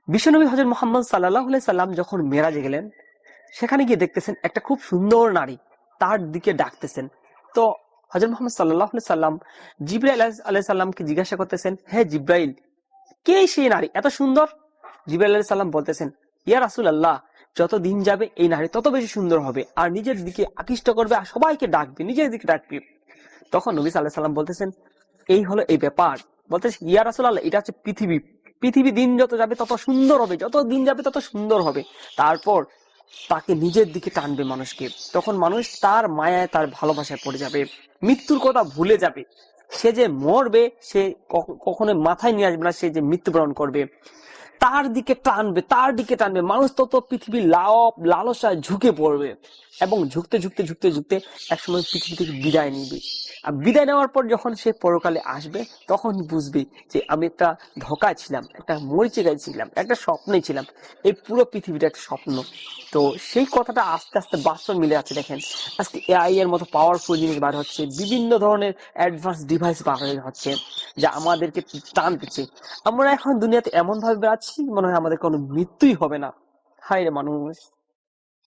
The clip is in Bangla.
বিশ্বনবী হযরত মুহাম্মদ সাল্লাল্লাহু আলাইহি সাল্লাম যখন মেরাজে গেলেন, সেখানে গিয়ে দেখতেছেন একটা খুব সুন্দর নারী তার দিকে ডাকতেছেন। তো হযরত মুহাম্মদ সাল্লাল্লাহু আলাইহি সাল্লাম জিবরাইল আলাইহিস সালামকে জিজ্ঞাসা করতেছেন, হে জিবরাইল, কে সেই নারী এত সুন্দর? জিবরাইল আলাইহিস সালাম বলতেছেন, ইয়া রাসূলুল্লাহ, যত দিন যাবে এই নারী তত বেশি সুন্দর হবে আর নিজের দিকে আকৃষ্ট করবে আর সবাইকে ডাকবে, নিজের দিকে ডাকবে। তখন নবী সাল্লাল্লাহু আলাইহি সাল্লাম বলতেছেন, এই হলো এই ব্যাপার। বলতেছে, ইয়া রাসূলুল্লাহ, এটা হচ্ছে পৃথিবী। পৃথিবী দিন যত যাবে তত সুন্দর হবে, যত দিন যাবে তত সুন্দর হবে। তারপর তাকে নিজের দিকে টানবে মানুষকে, তখন মানুষ তার মায়ায় তার ভালোবাসায় পড়ে যাবে, মৃত্যুর কথা ভুলে যাবে। সে যে মরবে সে কখনো মাথায় নিয়ে আসবে না, সে যে মৃত্যুবরণ করবে তার দিকে টানবে, তার দিকে টানবে মানুষ। তত পৃথিবীর লালসায় ঝুঁকে পড়বে এবং ঝুঁকতে ঝুঁকতে ঝুঁকতে ঝুঁকতে একসময় পৃথিবী থেকে বিদায় নিবে। আর বিদায় নেওয়ার পর যখন সে পরকালে আসবে তখন বুঝবে যে আমি একটা ধোঁকায় ছিলাম, একটা মরিচিকায় ছিলাম, একটা স্বপ্নে ছিলাম, এই পুরো পৃথিবীটা একটা স্বপ্ন। তো সেই কথাটা আস্তে আস্তে বাস্তব মিলে আছে। দেখেন আজকে এআই এর মতো পাওয়ারফুল জিনিস বার হচ্ছে, বিভিন্ন ধরনের অ্যাডভান্স ডিভাইস বার হচ্ছে যা আমাদেরকে টানতেছে। আমরা এখন দুনিয়াতে এমন ভাবে বেড়াচ্ছি মনে হয় আমাদের কোনো মৃত্যুই হবে না। হায় রে মানুষ।